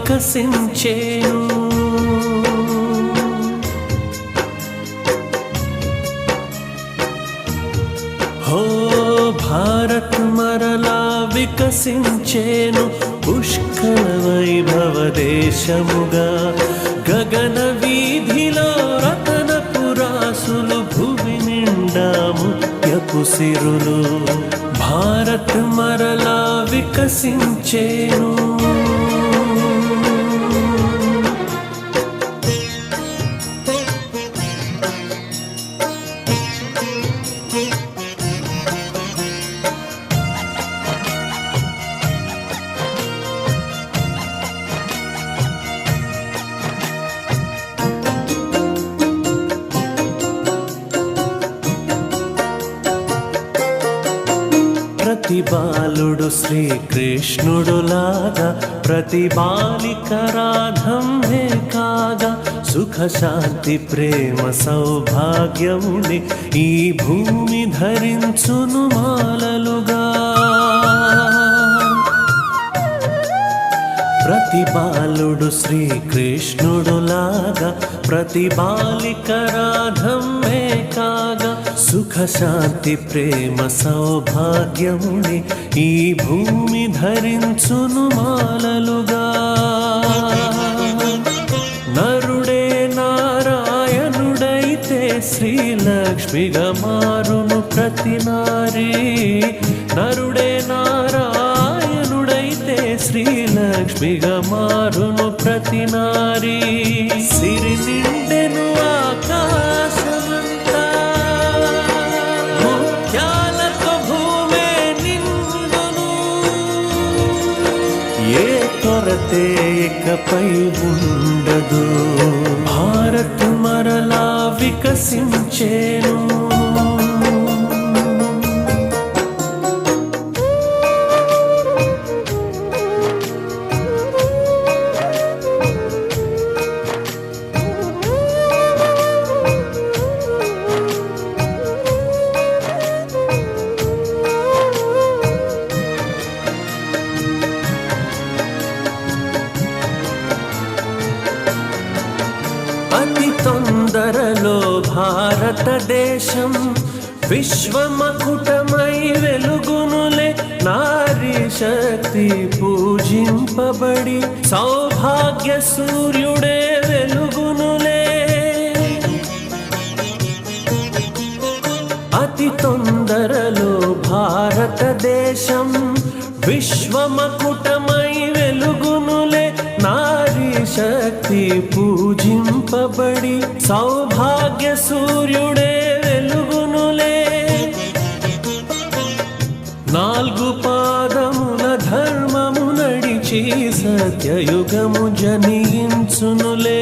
వికసించేను. హో భారత్ మరలా వికసించేను, పుష్కల వైభవ దేశముగా. గగన వీధిలో రతనపురాసులు, భువి నిండా ముత్యపు సిరులు. భారత్ మరలా వికసించేను. ప్రతి బాలుడు శ్రీకృష్ణుడులాగా, ప్రతి బాలిక రాధమ్మే కాగా. సుఖ శాంతి ప్రేమ సౌభాగ్యముని ఈ భూమి ధరించును మాలలుగా. ప్రతి బాలుడు శ్రీకృష్ణుడులాగా, ప్రతి బాలిక రాధమ్మే కాగా. సుఖ శాంతి ప్రేమ సౌభాగ్యముని ఈ భూమి ధరించును మాలలుగా. నరుడే నారాయణుడైతే శ్రీలక్ష్మిగా మారును ప్రతి నారీ. నరుడే నారాయణుడైతే శ్రీలక్ష్మిగా మారును ప్రతి నారీ. సిరి నిండెను ఆకాశమంతా, ముత్యాలతో భూమే నిండును. ఏ కొరతే ఇకపై ఉండదు, భారత్ మరలా వికసించేను. అతి తొందరలో భారతదేశం విశ్వమకుటమై వెలుగునులే. నారీ శక్తి పూజింపబడి సౌభాగ్య సూర్యుడే వెలుగునులే. అతి తొందరలో భారతదేశం విశ్వమకుటమై వెలుగునులే. నారీ శక్తి పూజింపబడి సౌభాగ్య సూర్యుడే వెలుగునులే. నాలుగు పాదముల ధర్మము నడిచి సత్యయుగము జనించునులే.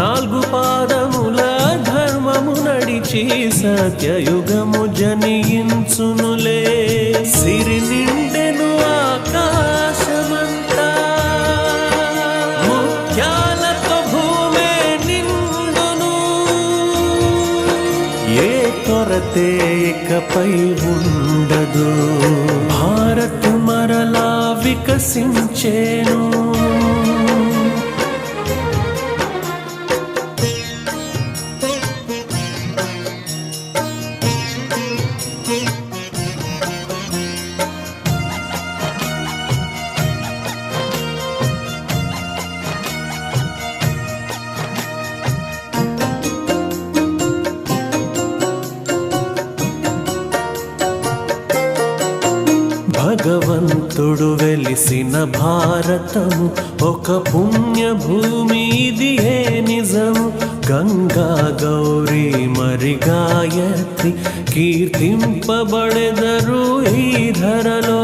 నాలుగు పాదముల ధర్మము నడిచి సత్యయుగము జనించునులే. సిరి నిండెను ఆకాశమంతా, ముత్యాలతో భూమే నిండును. ఏ కొరతే ఇకపై ఉండదు, భారత్ మరలా వికసించేను. భగవంతుడు వెలిసిన భారతము ఒక పుణ్యభూమి, ఇది ఏ నిజము. గంగా గౌరీ మరి గాయత్రి కీర్తింపబడెదరు ఈ ధరలో.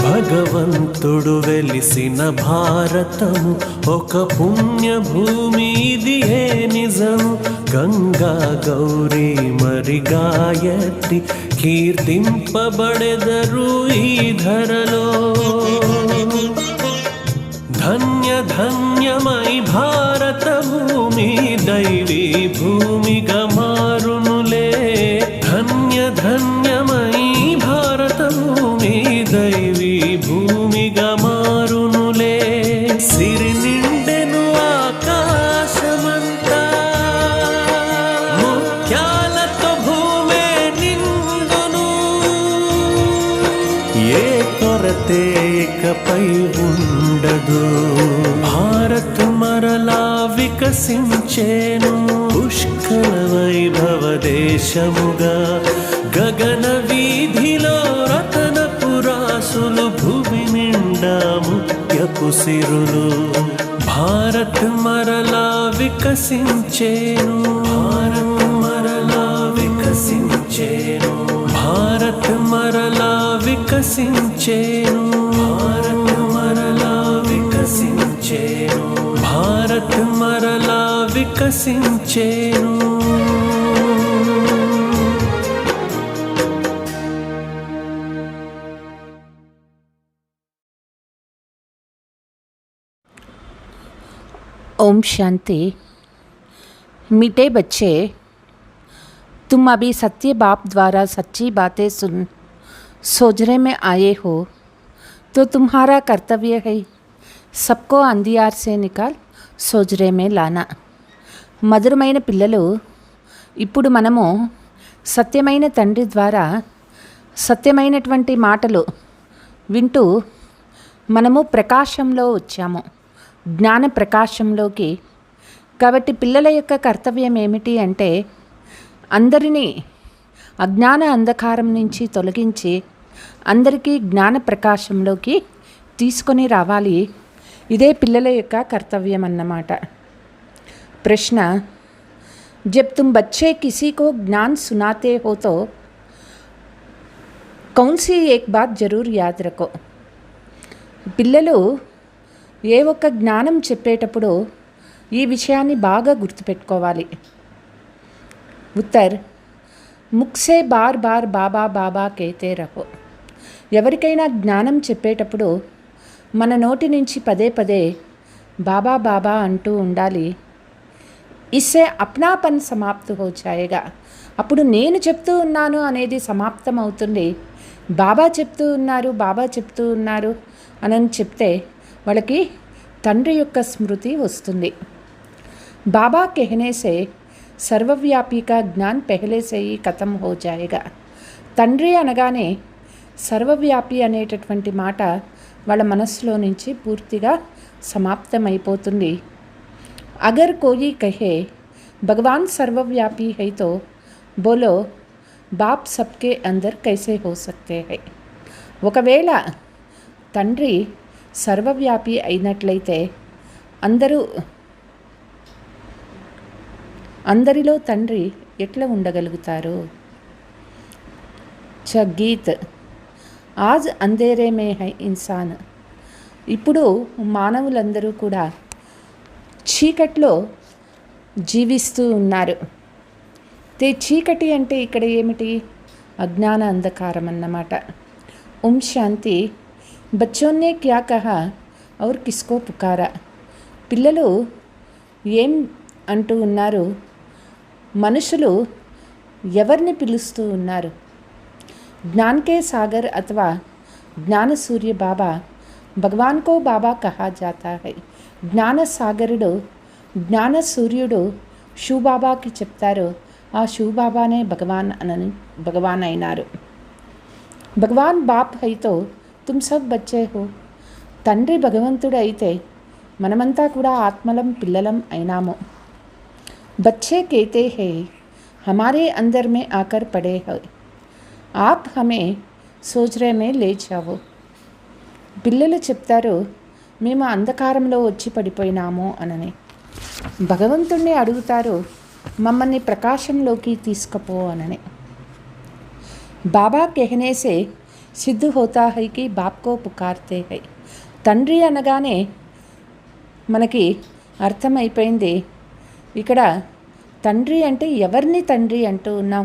భగవంతుడు వెలిసిన భారతము ఒక పుణ్యభూమి, ఇది ఏ నిజము. గంగా గౌరీ మరి గాయత్రి కీర్తింపబడెదరు ఈ ధరలో. ధన్య ధన్యమై భారత భూమి దైవీ భూమిగా మారునులే. ధన్య ధన్యమై భారత భూమి దైవీ నేలపై ఉండదు. భారత్ మరలా వికసించేను పుష్కల వైభవ దేశముగా. గగన వీధిలో రతనపురాసులు, భూమి నిండా ముత్యపు సిరులు. భారత్ మరలా వికసించేను, భారత్ మరలా వికసించేను, భారత్ మరలా వికసించేను, భారత్ మరలా వికసించేను, భారత్ మరలా వికసించేను. ओम शांति। मीठे बच्चे, तुम अभी सत्य बाप द्वारा सच्ची बातें सुन सोजरे में आए हो, तो तुम्हारा कर्तव्य है सबको अंधियार से निकाल सोजरे में लाना. మధురమైన పిల్లలు, ఇప్పుడు మనము సత్యమైన తండ్రి ద్వారా సత్యమైనటువంటి మాటలు వింటూ మనము ప్రకాశంలో వచ్చాము, జ్ఞాన ప్రకాశంలోకి. కాబట్టి పిల్లల యొక్క కర్తవ్యం ఏమిటి అంటే, అందరినీ అజ్ఞాన అంధకారం నుంచి తొలగించి అందరికీ జ్ఞాన ప్రకాశంలోకి తీసుకొని రావాలి. ఇదే పిల్లల యొక్క కర్తవ్యం అన్నమాట. ప్రశ్న, जब तुम बच्चे किसी को ज्ञान सुनाते हो तो कौन सी एक बात जरूर याद रखो. పిల్లలు ఏ ఒక్క జ్ఞానం చెప్పేటప్పుడు ఈ విషయాన్ని బాగా గుర్తుపెట్టుకోవాలి. ఉత్తర్, ముక్సే బార్ బార్ బాబా బాబా కేతే రహో. ఎవరికైనా జ్ఞానం చెప్పేటప్పుడు మన నోటి నుంచి పదే పదే బాబా బాబా అంటూ ఉండాలి. ఇస్సే అప్నాపన్ సమాప్త హో జాయేగా. అప్పుడు నేను చెప్తూ ఉన్నాను అనేది సమాప్తం అవుతుంది. బాబా చెప్తూ ఉన్నారు, బాబా చెప్తూ ఉన్నారు అని చెప్తే వాళ్ళకి తండ్రి యొక్క స్మృతి వస్తుంది. బాబా कहने से సర్వవ్యాపీ కా జ్ఞాన్ పెహలే సే హీ ఖతం హో జాయేగా. తండ్రి అనగానే సర్వవ్యాపి అనేటటువంటి మాట వాళ్ళ మనస్సులో నుంచి పూర్తిగా సమాప్తమైపోతుంది. అగర్ కోయి కహే భగవాన్ సర్వవ్యాపీ హై తో బోలో బాప్ సబ్కే అందర్ కైసే హో సక్తే హై. ఒకవేళ తండ్రి సర్వవ్యాపి అయినట్లయితే అందరిలో తండ్రి ఎట్లా ఉండగలుగుతారు? గీత్, ఆజ్ అంధేరే మే హై ఇన్సాన్. ఇప్పుడు మానవులందరూ కూడా చీకట్లో జీవిస్తూ ఉన్నారు. చీకటి అంటే ఇక్కడ ఏమిటి? అజ్ఞాన అంధకారం అన్నమాట. ఓం శాంతి. బచ్చోं ने क्या कहा और किसको पुकारा. పిల్లలు ఏం అంటూ ఉన్నారు? మనుషులు ఎవరిని పిలుస్తూ ఉన్నారు? జ్ఞాన్ కే సాగర్ అథవా జ్ఞాన సూర్య బాబా భగవాన్ కో బాబా కహా జాతా హై. జ్ఞాన సాగరుడు, జ్ఞాన సూర్యుడు శివబాబాకి చెప్తారు. ఆ శివబాబానే భగవాన్ అయినారు. భగవాన్ బాప్ హైతో తుమ్ సబ్ బచ్చే హో. తండ్రి భగవంతుడు అయితే మనమంతా కూడా ఆత్మలం పిల్లలం అయినాము. బచ్చే కేతే హై హమారే అందర్ మే ఆకర్ పడే హై, ఆప్ హమే సోచరే మే లే జావో. పిల్లలు చెప్తారు, మేము అంధకారంలో వచ్చి పడిపోయినాము అనని. భగవంతుణ్ణి అడుగుతారు, మమ్మల్ని ప్రకాశంలోకి తీసుకుపో అనని. బాబా कहने से సిద్ధ హోతా హై కి బాప్ కో పుకార్తే హై. తండ్రి అనగానే మనకి అర్థమైపోయింది. ఇక్కడ తండ్రి అంటే ఎవరిని తండ్రి అంటూ ఉన్నాం?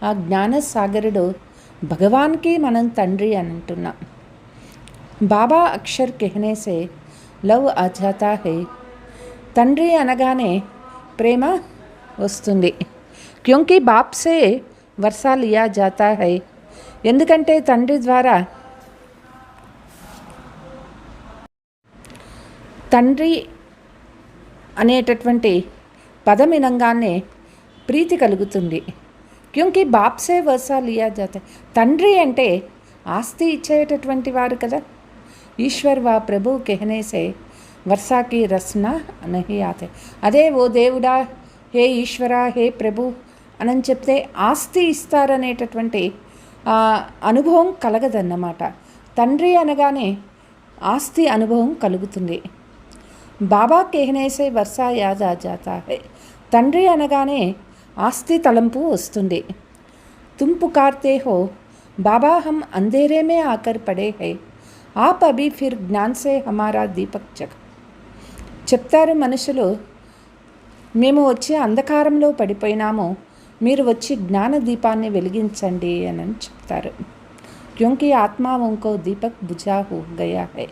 ఆ జ్ఞాన సాగరుడు భగవాన్కి మనం తండ్రి అని అంటున్నాం. బాబా అక్షర్ कहने से లవ్ ఆ జాతా హై. తండ్రి అనగానే ప్రేమ వస్తుంది. క్యోంకి బాప్ సే వర్షా లియా జాతా హై. ఎందుకంటే తండ్రి ద్వారా తండ్రి అనేటటువంటి పదం వినంగానే ప్రీతి కలుగుతుంది. క్యోంకి బాప్ సే వర్షా లియా జాతా. తండ్రి అంటే ఆస్తి ఇచ్చేటటువంటి వారు కదా. ईश्वर व प्रभु कहने से वर्षा की रसना नहीं आते. అదే ఓ దేవుడా, హే ఈశ్వర, హే ప్రభు అని చెప్తే ఆస్తి ఇస్తారనేటటువంటి అనుభవం కలగదన్నమాట. తండ్రి అనగానే ఆస్తి అనుభవం కలుగుతుంది. బాబా कहने వర్షా యాద జాతా హై. తండ్రి అనగానే ఆస్తి తలంపు వస్తుంది. तुम पुकारते हो बाबा, हम अंधेरे में आकर पड़े हैं, आप अभी फिर ज्ञान से हमारा दीपक जग. చెప్తారు మనుషులు, మేము వచ్చి అంధకారంలో పడిపోయినాము, మీరు వచ్చి జ్ఞాన దీపాన్ని వెలిగించండి అని చెప్తారు. క్యోంకి ఆత్మా ఉన్కో దీపక్ బుజా హో గయా హై.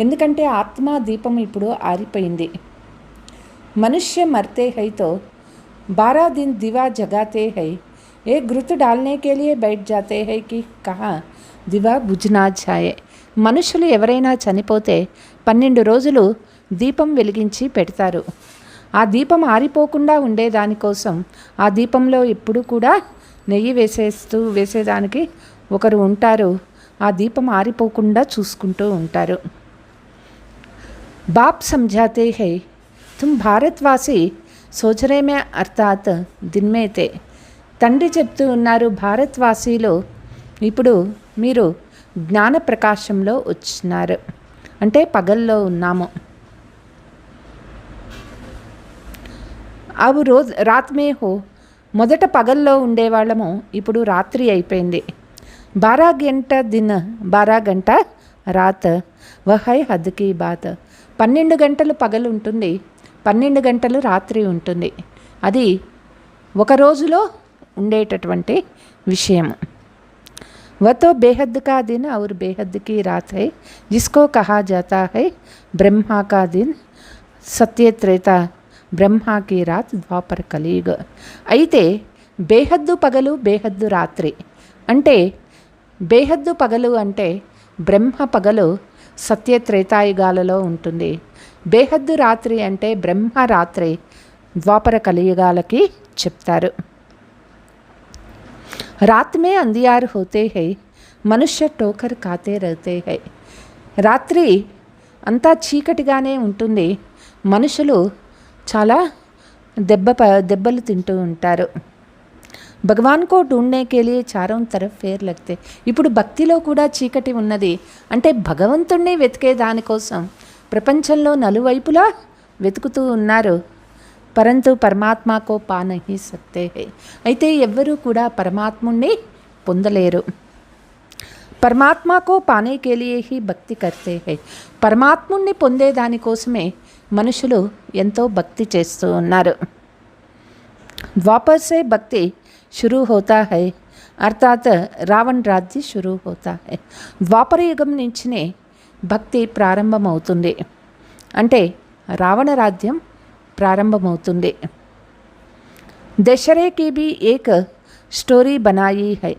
ఎందుకంటే ఆత్మా దీపం ఇప్పుడు ఆరిపోయింది. మనుష్య మర్తే హై తో 12 दिन दिवा जगाते हैं, एक घृत डालने के लिए बैठ जाते हैं कि कहाँ दिवा बुझना जाए. మనుషులు ఎవరైనా చనిపోతే 12 రోజులు దీపం వెలిగించి పెడతారు. ఆ దీపం ఆరిపోకుండా ఉండేదానికోసం ఆ దీపంలో ఎప్పుడు కూడా నెయ్యి వేసేదానికి ఒకరు ఉంటారు. ఆ దీపం ఆరిపోకుండా చూసుకుంటూ ఉంటారు. బాప్ समझाते हैं, तुम भारतवासी सोच रहे में अर्थात दिन में थे. తండ్రి చెప్తూ ఉన్నారు, భారత్వాసీలో ఇప్పుడు మీరు జ్ఞాన ప్రకాశంలో వచ్చినారు, అంటే పగల్లో ఉన్నాము. అవి రాత్ మే హో. మొదట పగల్లో ఉండేవాళ్ళము, ఇప్పుడు రాత్రి అయిపోయింది. 12 గంట దిన్ 12 గంట రాత్ వహై హద్ కీ బాత్. 12 గంటలు పగలు ఉంటుంది, 12 గంటలు రాత్రి ఉంటుంది. అది ఒక రోజులో ఉండేటటువంటి విషయం. వతో బేహద్ కా దిన్ ఔర్ బేహద్ కీ రాత్ హై, జిస్కో కహా జాతా హై బ్రహ్మా కా దిన్ సత్యత్రేత, బ్రహ్మా కీ రాత్ ద్వాపర కలియుగ. అయితే బేహద్దు పగలు బేహద్దు రాత్రి అంటే, బేహద్దు పగలు అంటే బ్రహ్మ పగలు సత్యత్రేతాయుగాలలో ఉంటుంది. బేహద్దు రాత్రి అంటే బ్రహ్మ రాత్రి ద్వాపర కలియుగాలకి చెప్తారు. रात में अंधियार होते हैं, మనుష్య టోకర్ ఖాతే రహతే హై. రాత్రి అంతా చీకటిగానే ఉంటుంది, మనుషులు చాలా దెబ్బలు తింటూ ఉంటారు. భగవాన్ కో ఢూండ్నే కే లియే చారోं तरफ ఫేర్ లగ్తే. ఇప్పుడు భక్తిలో కూడా చీకటి ఉన్నది, అంటే భగవంతుణ్ణి వెతికే దానికోసం ప్రపంచంలో నలువైపులా వెతుకుతూ ఉన్నారు. పరంతు పరమాత్మకో పా నహీ సక్తే హై. అయితే ఎవ్వరూ కూడా పరమాత్ముణ్ణి పొందలేరు. పరమాత్మకో పానే కే లియే హీ భక్తి కర్తే హై. పరమాత్ముణ్ణి పొందేదానికోసమే మనుషులు ఎంతో భక్తి చేస్తూ ఉన్నారు. ద్వాపర్ సే భక్తి షురూ హోతా హై, అర్థాత్ రావణ్ రాజ్య షురూ హోతా హై. ద్వాపర యుగం నుంచినే భక్తి ప్రారంభమవుతుంది, అంటే రావణ రాజ్యం ప్రారంభమవుతుంది. దసరాకి भी एक స్టోరీ बनाई है.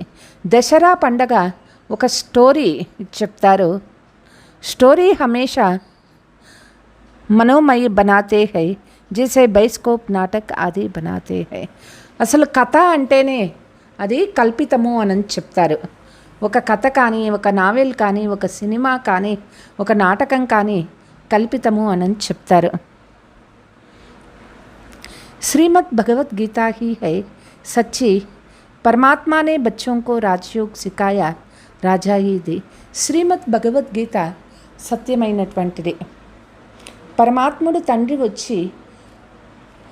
దసరా పండగ ఒక స్టోరీ చెప్తారు. స్టోరీ హమేషా మనోమయ बनाते हैं, जैसे బైస్కోప్ నాటక్ ఆది बनाते हैं. అసలు కథ అంటేనే అది కల్పితము అని చెప్తారు. ఒక కథ కానీ, ఒక నావెల్ కానీ, ఒక సినిమా కానీ, ఒక నాటకం కానీ కల్పితము అని చెప్తారు. श्रीमद् भगवत गीता ही है सच्ची. परमात्मा ने बच्चों को राजयोग सिखाया, राजा ही दी. శ్రీమద్ భగవద్గీత సత్యమైనటువంటిది. పరమాత్ముడు తండ్రి వచ్చి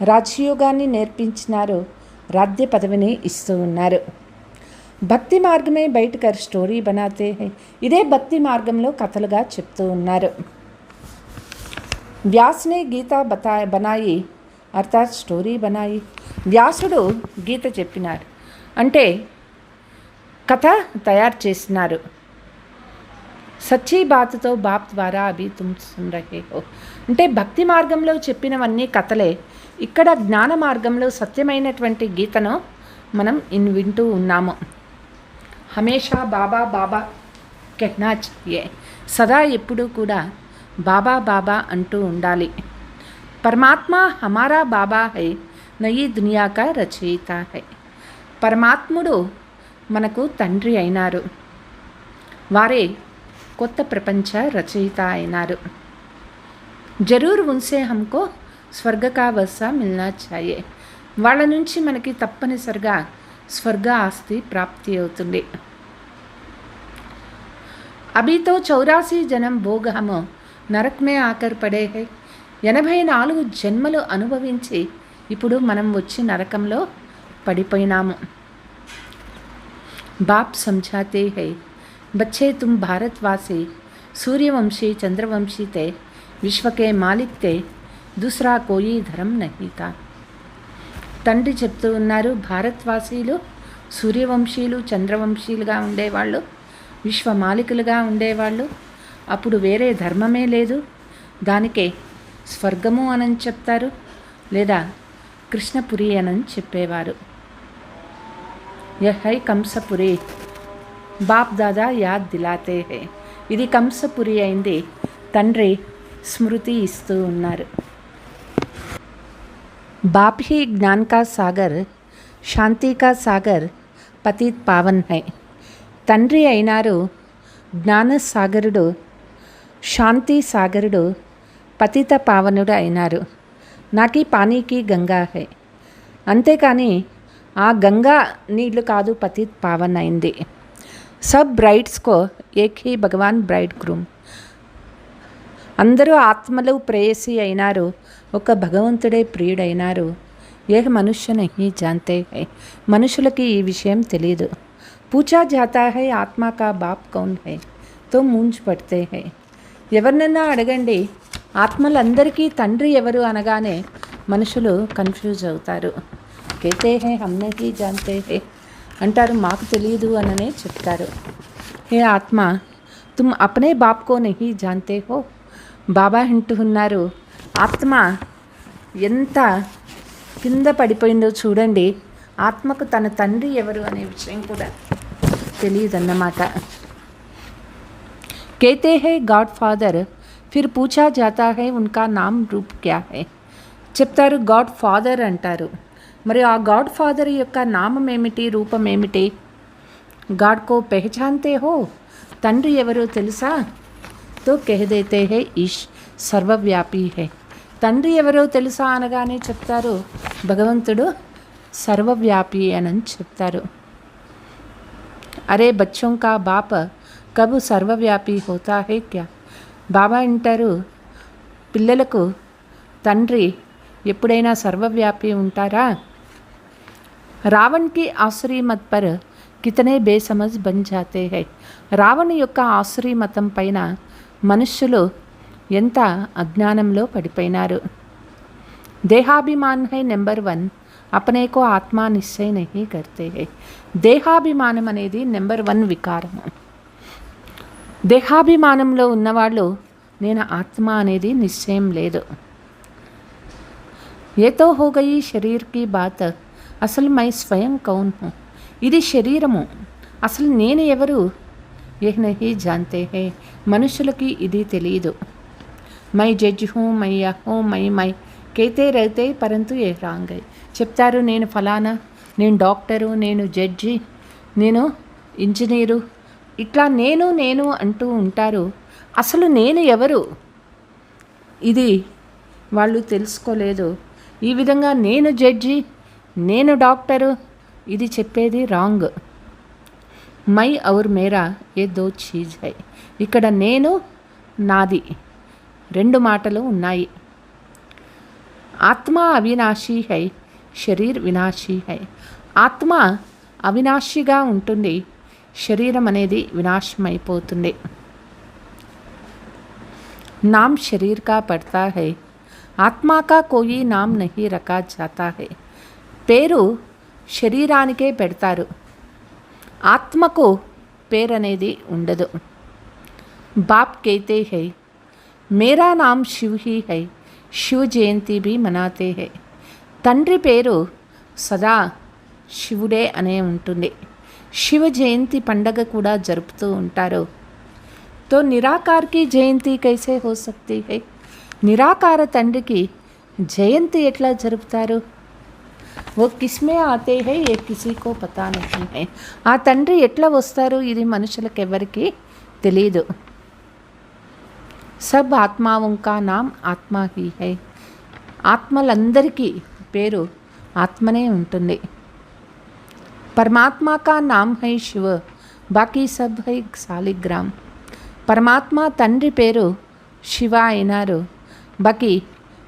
రాజయోగాన్ని నేర్పించినారు, రాజ్య పదవిని ఇస్తూ ఉన్నారు. భక్తి మార్గమే బయటకర్ స్టోరీ బనాతే హై. ఇదే భక్తి మార్గంలో కథలుగా చెప్తూ ఉన్నారు. వ్యాస్నే గీత బనాయి, అర్థాత్ స్టోరీ బనాయి. వ్యాసుడు గీత చెప్పినారు, అంటే కథ తయారు చేసినారు. సచ్చీ బాత్తో బాప్ ద్వారా అభి తుమ్ సున్ రహే హో. అంటే భక్తి మార్గంలో చెప్పినవన్నీ కథలే, ఇక్కడ జ్ఞాన మార్గంలో సత్యమైనటువంటి గీతను మనం వింటూ ఉన్నాము. హమేషా బాబా బాబా కెహ్నా చాహియే. సదా ఎప్పుడూ కూడా బాబా బాబా అంటూ ఉండాలి. పరమాత్మ హమారా బాబా హై, నయీ దునియా కా రచయిత హై. పరమాత్ముడు మనకు తండ్రి అయినారు, వారే కొత్త ప్రపంచ రచయిత అయినారు. జరూర్ ఉన్సే హమ్కో స్వర్గ కా వర్షా మిల్నా చాయే. వాళ్ళ నుంచి మనకి తప్పనిసరిగా స్వర్గ ఆస్తి ప్రాప్తి అవుతుంది. అభి తో 84 జనం భోగ్ హమ్ నరక్ మే ఆకర్ పడే హై. 84 జన్మలు అనుభవించి ఇప్పుడు మనం వచ్చి నరకంలో పడిపోయినాము. बाप समझाते हैं, बच्चे तुम भारतवासी सूर्यवंशी चंद्रवंशी थे, विश्व के मालिक थे, दूसरा कोई धर्म नहीं था. తండ్రి చెప్తూ ఉన్నారు, భారత్వాసీలు సూర్యవంశీయులు చంద్రవంశీయులుగా ఉండేవాళ్ళు, విశ్వ మాలికులుగా ఉండేవాళ్ళు. అప్పుడు వేరే ధర్మమే లేదు. దానికే స్వర్గము అని చెప్తారు, లేదా కృష్ణపురి అని చెప్పేవారు. यह है కంసపురి. బాప్ దాదా యాద్ దిలాతే హై. ఇది కంసపురి అయింది. తండ్రి స్మృతి ఇస్తూ ఉన్నారు. బాప్ హీ జ్ఞాన్ కా సాగర్, శాంతి కా సాగర్, పతిత్ పావన్ హై. తండ్రి అయినారు జ్ఞాన సాగరుడు, శాంతి సాగరుడు, పతిత పావనుడు అయినారు. నాకి పానీకి గంగా హై. అంతేకాని ఆ గంగా నీళ్లు కాదు పతిత్ పావన్ అయింది. సబ్ బ్రైడ్స్కో ఏక్ హీ భగవాన్ బ్రైడ్ గ్రూమ్. అందరూ ఆత్మలు ప్రేయసి అయినారు, ఒక భగవంతుడే ప్రియుడైనారు. ఏ మనుష్య నహీ జాంతే హై. మనుషులకి ఈ విషయం తెలియదు. పూచా జాతా హై ఆత్మా కా బాప్ కౌన్ హై తో మూంజ్ పడితే హై. ఎవరినన్నా అడగండి, ఆత్మలందరికీ తండ్రి ఎవరు అనగానే మనుషులు కన్ఫ్యూజ్ అవుతారు. कहते हैं हम नहीं जानते हैं అంటారు, మాకు తెలియదు అననే చెప్తారు. హే ఆత్మ, తుమ్ అప్నే బాప్ కో నహీ జాంతే హో. బాబా అంటూ ఉన్నారు, ఆత్మ ఎంత కింద పడిపోయిందో చూడండి. ఆత్మకు తన తండ్రి ఎవరు అనే విషయం కూడా తెలియదన్నమాట. कहते हैं गॉड फादर, फिर पूछा जाता है उनका नाम रूप क्या है. చెప్తారు గాడ్ ఫాదర్ అంటారు. మరి ఆ గాడ్ ఫాదర్ యొక్క నామం ఏమిటి, రూపం ఏమిటి? గాడ్ కో పెహచాన్తే హో. తండ్రి ఎవరో తెలుసా? తో కెహదేతే హే ఈష్ సర్వవ్యాపీ హే. తండ్రి ఎవరో తెలుసా అనగానే చెప్తారు భగవంతుడు సర్వవ్యాపీ అని చెప్తారు. అరే బచ్చోं का बाप कब सर्वव्यापी होता है क्या. బాబా అంటారు, పిల్లలకు తండ్రి ఎప్పుడైనా సర్వవ్యాపి ఉంటారా? రావణ్ కి ఆసురీ మత్ పర్ కితనే బేసమజ్ బన్ జాతే హై. రావణ్ యొక్క ఆసురీ మతం పైన మనుష్యులు ఎంత అజ్ఞానంలో పడిపోయినారు. దేహాభిమాన్ హై నెంబర్ 1, అపనే కో ఆత్మా నిశ్చయ నహీ కర్తే హై. దేహాభిమానం అనేది నెంబర్ 1 వికారము. దేహాభిమానంలో ఉన్నవాళ్ళు నేను ఆత్మ అనేది నిశ్చయం లేదు. ఏతో హో గయి శరీర్ కి బాత్, అసలు మై స్వయం కౌన్ హూ. ఇది శరీరము, అసలు నేను ఎవరు? ఏ నహీ జాంతే హే. మనుషులకి ఇది తెలియదు. మై జడ్జ్ హూ, మై యహో, మై కేతే రహతే పరంతు ఏ రాంగ్. చెప్తారు నేను ఫలానా, నేను డాక్టరు, నేను జడ్జి, నేను ఇంజనీరు, ఇట్లా నేను అంటూ ఉంటారు. అసలు నేను ఎవరు ఇది వాళ్ళు తెలుసుకోలేదు. ఈ విధంగా నేను జడ్జి, నేను డాక్టరు, ఇది చెప్పేది wrong. My Aur Mera A though cheese high. ఇక్కడ నేను నాది 2 మాటలు ఉన్నాయి. ఆత్మ అవినాశీ హై, శరీర్ వినాశీ హై. ఆత్మ అవినాశిగా ఉంటుంది, శరీరం అనేది వినాశమైపోతుంది. नाम शरीर का पड़ता है, आत्मा का कोई नाम नहीं रखा जाता है. పేరు శరీరానికే పెడతారు, ఆత్మకు పేరు అనేది ఉండదు. బాప్ कहते हैं मेरा नाम शिव ही है, शिव जयंती भी मनाते हैं. తండ్రి పేరు సదా శివుడే అనే ఉంటుంది. శివ జయంతి పండగ కూడా జరుపుతూ ఉంటారు. तो निराकार की जयंती कैसे हो सकती है. నిరాకార తండ్రికి జయంతి ఎట్లా జరుపుతారు? वो किसमें आते हैं ये किसी को पता नहीं है. ఆ తండ్రి ఎట్లా వస్తారు ఇది మనుషులకు ఎవరికి తెలియదు. సబ్ ఆత్మావుంకా నామ్ ఆత్మ హీ హై. ఆత్మలందరికీ పేరు ఆత్మనే ఉంటుంది. పరమాత్మ కా నామ్ హై శివ, బాకీ సబ్ హై సాలిగ్రామ్. పరమాత్మ తండ్రి పేరు శివ అయినారు, బాకీ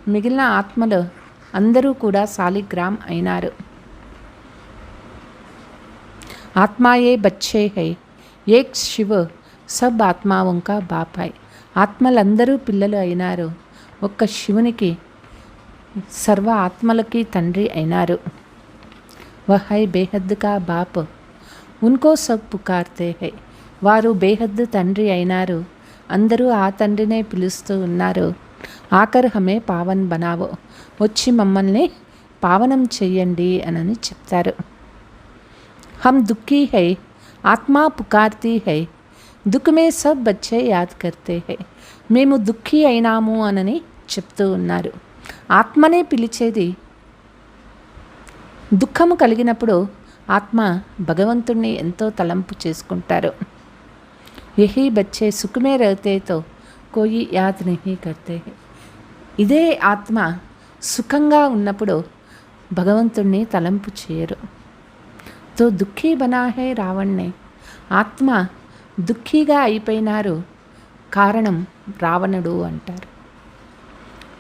మిగిలిన ఆత్మలు అందరూ కూడా సాలిగ్రామ్ అయినారు. ఆత్మాయే బచ్చే హై, ఏక్ శివ సబ్ ఆత్మావుంకా బాప్ హై. ఆత్మలందరూ పిల్లలు అయినారు, ఒక్క శివునికి సర్వ ఆత్మలకి తండ్రి అయినారు. వహై బేహద్ కా బాప్, ఉన్కో సబ్ పుకార్తే హై. వారు బేహద్ తండ్రి అయినారు, అందరూ ఆ తండ్రినే పిలుస్తూ ఉన్నారు. ఆకర్ హమే పావన్ బనావో, వచ్చి మమ్మల్ని పావనం చెయ్యండి అని చెప్తారు. హమ్ దుఃఖీ హై, ఆత్మా పుకార్తీ హై, దుఃఖ్ మే సబ్ బచ్చే యాద్ కర్తే హై. మేము దుఃఖీ అయినాము అని చెప్తూ ఉన్నారు. ఆత్మనే పిలిచేది. దుఃఖము కలిగినప్పుడు ఆత్మ భగవంతుణ్ణి ఎంతో తలంపు చేసుకుంటారు. యహీ బచ్చే సుఖమే రహతేతో కోయి యాద్ నహీ కర్తే హై. ఇదే ఆత్మ సుఖంగా ఉన్నప్పుడు భగవంతుణ్ణి తలంపు చేయరు. తో దుఃఖీ బనా హై రావణ్ణే. ఆత్మ దుఃఖీగా అయిపోయినారు, కారణం రావణుడు అంటారు.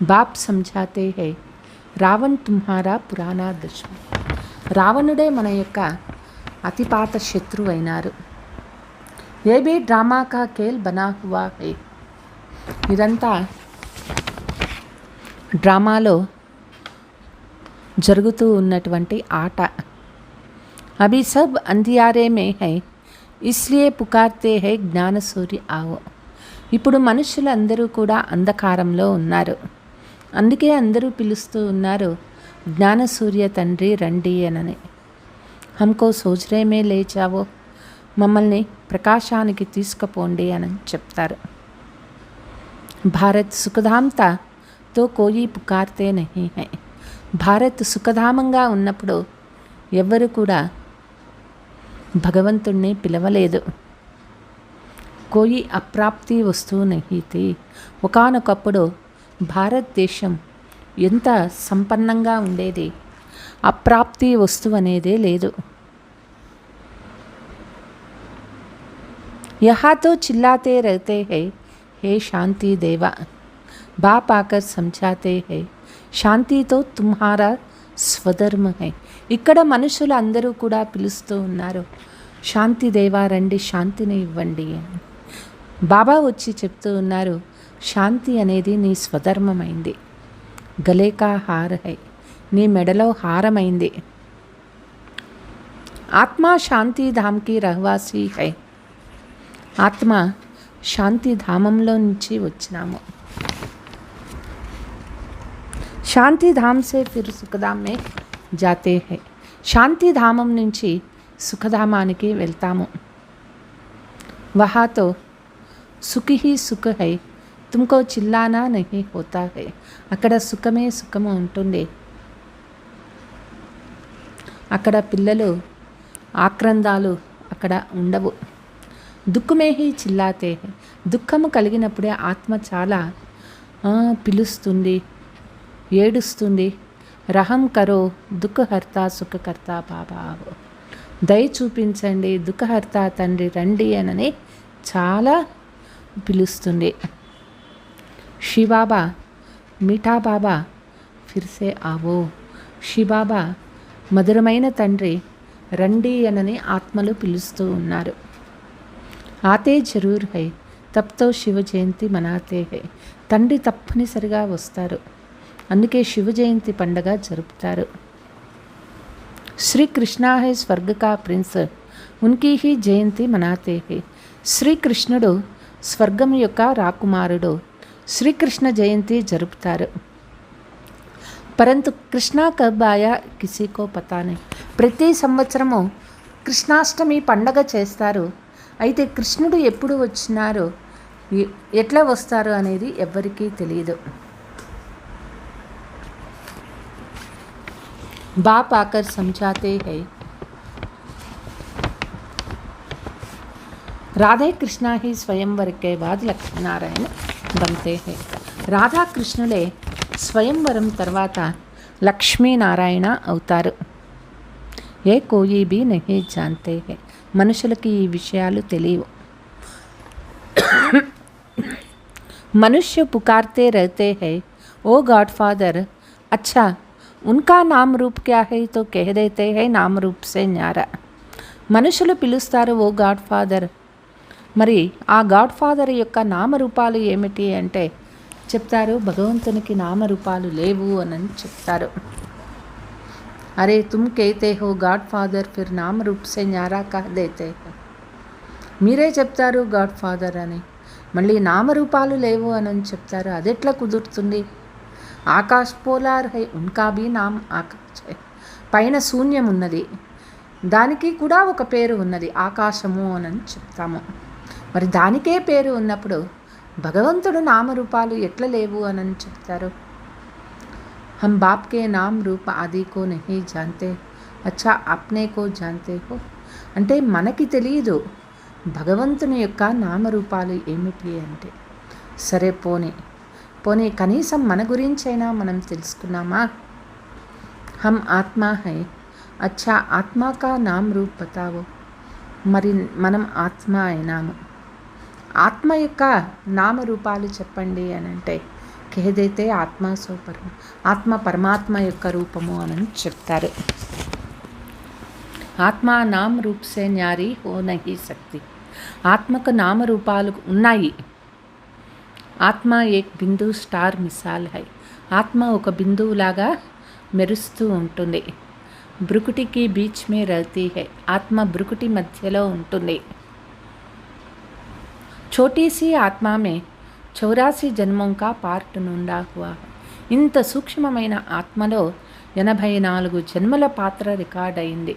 బాప్ సమझाते హై, రావణ్ తుమ్హారా పురాణా దుష్మన్. రావణుడే మన యొక్క అతిపాత శత్రువు అయినారు. ఏ బీ డ్రామా కా ఖేల్ బనా హువా హై. ఇదంతా డ్రామాలో జరుగుతూ ఉన్నటువంటి ఆట. అభి సబ్ అంధియారే మే హై, ఇస్లియే పుకార్తే హై జ్ఞాన సూర్య ఆవో. ఇప్పుడు మనుషులందరూ కూడా అంధకారంలో ఉన్నారు, అందుకే అందరూ పిలుస్తూ ఉన్నారు జ్ఞాన సూర్య తండ్రి రండి అని. హమ్కో సోజ్రేమే లేచావో, మమ్మల్ని ప్రకాశానికి తీసుకుపోండి అని చెప్తారు. భారత్ సుఖధామ్తా తో కోయి పుకార్తే నహీ హై. భారత్ సుఖధామంగా ఉన్నప్పుడు ఎవ్వరు కూడా భగవంతుణ్ణి పిలవలేదు. కోయి అప్రాప్తి వస్తువు నహీ థీ. ఒకానొకప్పుడు భారతదేశం ఎంత సంపన్నంగా ఉండేది, అప్రాప్తి వస్తువు అనేదే లేదు. యహా తో చిల్లాతే రహతే హై, హే శాంతి దేవా. బాప్ ఆకర్ సమझाते హై, శాంతితో తుమ్హారా స్వధర్మ హై. ఇక్కడ మనుషులు అందరూ కూడా పిలుస్తూ ఉన్నారు, శాంతి దేవా రండి, శాంతిని ఇవ్వండి అని. బాబా వచ్చి చెప్తూ ఉన్నారు, శాంతి అనేది నీ స్వధర్మమైంది. గలేకా హార్ హై, నీ మెడలో హారమైంది. ఆత్మ శాంతి ధామ్కి రహవాసి హై. ఆత్మ శాంతి ధామంలో నుంచి వచ్చినాము. శాంతి ధామ్ సే ఫిర్ సుఖధామ్ మే జాతే హై. శాంతి ధామం నుంచి సుఖధామానికి వెళ్తాము. వహాతో సుఖి హీ సుఖ హై, తుమ్కో చిల్లానా నహీ హోతా హై. అక్కడ సుఖమే సుఖము ఉంటుంది. అక్కడ పిల్లలు ఆక్రందాలు అక్కడ ఉండవు. దుఃఖమే హీ చిల్లాతే హై. దుఃఖము కలిగినప్పుడే ఆత్మ చాలా పిలుస్తుంది, ఏడుస్తుంది. రహం కరో దుఃఖహర్త సుఖకర్త బాబా, దయ చూపించండి దుఃఖహర్త తండ్రి రండి అని చాలా పిలుస్తుంది. శివబాబా మీఠా బాబా ఫిర్సే ఆవో. శివబాబా మధురమైన తండ్రి రండి అని ఆత్మలు పిలుస్తూ ఉన్నారు. ఆతే జరూర్ హై, తప్తో శివ జయంతి మనాతే హై. తండ్రి తప్పనిసరిగా వస్తారు, అందుకే శివ జయంతి పండగ జరుపుతారు. శ్రీకృష్ణ హై స్వర్గ కా ప్రిన్స్, ఉన్కీ హీ జయంతి మనాతే హై. శ్రీకృష్ణుడు స్వర్గం యొక్క రాకుమారుడు, శ్రీకృష్ణ జయంతి జరుపుతారు. పరంతు కృష్ణ కబ్ ఆయా కిసీకో పతా నహీ. ప్రతి సంవత్సరము కృష్ణాష్టమి పండగ చేస్తారు, అయితే కృష్ణుడు ఎప్పుడు వచ్చినారో ఎట్లా వస్తారు అనేది ఎవ్వరికీ తెలియదు. बाप आकर समझाते हैं, राधे कृष्णा ही स्वयंवर के बाद लक्ष्मी नारायण बनते हैं. రాధాకృష్ణులే స్వయంవరం తర్వాత లక్ష్మీనారాయణ అవుతారు. ఏ కోయి బి నహీ జాన్తే హై. మనుషులకి ఈ విషయాలు తెలియవు. मनुष्य पुकारते रहते हैं, ओ गॉड फादर. अच्छा, उनका नाम रूप क्या है तो कह देते हैं नाम रूप से न्यारा. మనుషులు పిలుస్తారు ఓ గాడ్ ఫాదర్. మరి ఆ గాడ్ ఫాదర్ యొక్క నామరూపాలు ఏమిటి అంటే చెప్తారు భగవంతునికి నామరూపాలు లేవు అని చెప్తారు. అరే తుమ్ కేతే హో గాడ్ ఫాదర్ ఫిర్ నామ రూప్ సే న్యారా కహ్ దేతే హై. మీరే చెప్తారు గాడ్ ఫాదర్ అని, మళ్ళీ నామరూపాలు లేవు అని చెప్తారు. అదెట్లా కుదురుతుంది? ఆకాశ్ పోలార్ హై, ఉన్కా భీ నామ్ ఆకాశ్ హై. పైన శూన్యం ఉన్నది, దానికి కూడా ఒక పేరు ఉన్నది, ఆకాశము అని చెప్తాము. మరి దానికే పేరు ఉన్నప్పుడు భగవంతుడు నామరూపాలు ఎట్లా లేవు అని చెప్తారు? హమ్ బాప్ కే నామ్ రూప్ ఆది కో నహీ జాన్తే, అచ్చా అప్నే కో జాన్తే హో. అంటే మనకి తెలియదు భగవంతుని యొక్క నామరూపాలు ఏమిటి అంటే. సరే పోనీ కనీసం మన గురించైనా మనం తెలుసుకున్నామా? హమ్ ఆత్మా హై, అచ్చా ఆత్మా కా నామ్ రూప్ బతావో. మరి మనం ఆత్మ అయినాము, ఆత్మ యొక్క నామరూపాలు చెప్పండి అని అంటే కేదైతే ఆత్మ పరమాత్మ యొక్క రూపము అని చెప్తారు. ఆత్మ నామ్ రూప్ సే న్యారీ హో నహీ సక్తి. ఆత్మకు నామరూపాలు ఉన్నాయి. ఆత్మ ఏక్ బిందు స్టార్ మిసాల్ హై. ఆత్మ ఒక బిందువులాగా మెరుస్తూ ఉంటుంది. బ్రుకుటికి బీచ్ మే రహతీ హై. ఆత్మ బ్రుకుటి మధ్యలో ఉంటుంది. छोटी सी ఆత్మ మే 84 జన్మం కా పార్ట్ నుండా హువా. ఇంత సూక్ష్మమైన ఆత్మలో 84 జన్మల పాత్ర రికార్డ్ అయింది.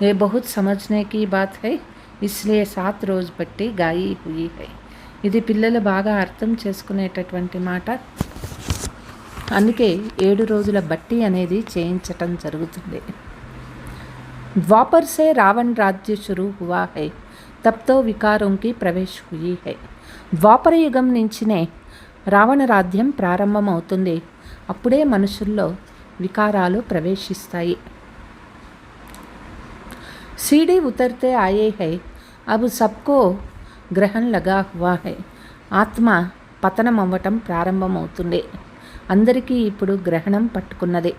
ये बहुत समझने की बात है, इसलिए 7 रोज బట్టి గాయి హుయి హై. ఇది పిల్లలు బాగా అర్థం చేసుకునేటటువంటి మాట, అందుకే 7 రోజుల బట్టి అనేది చేయించటం జరుగుతుంది. ద్వాపర్ సే రావణ్ రాజ్య షురూ హువా హై, తబ్తో వికారోంకి ప్రవేశ్ హుయి హై. ద్వాపర యుగం నుంచినే రావణ రాజ్యం ప్రారంభమవుతుంది. అప్పుడే మనుషుల్లో వికారాలు ప్రవేశిస్తాయి. सीढ़ी उतरते आए हैं, अब सबको గ్రహం లగా హువా హై. ఆత్మ పతనం అవ్వటం ప్రారంభమవుతుంది. అందరికీ ఇప్పుడు గ్రహణం పట్టుకున్నది.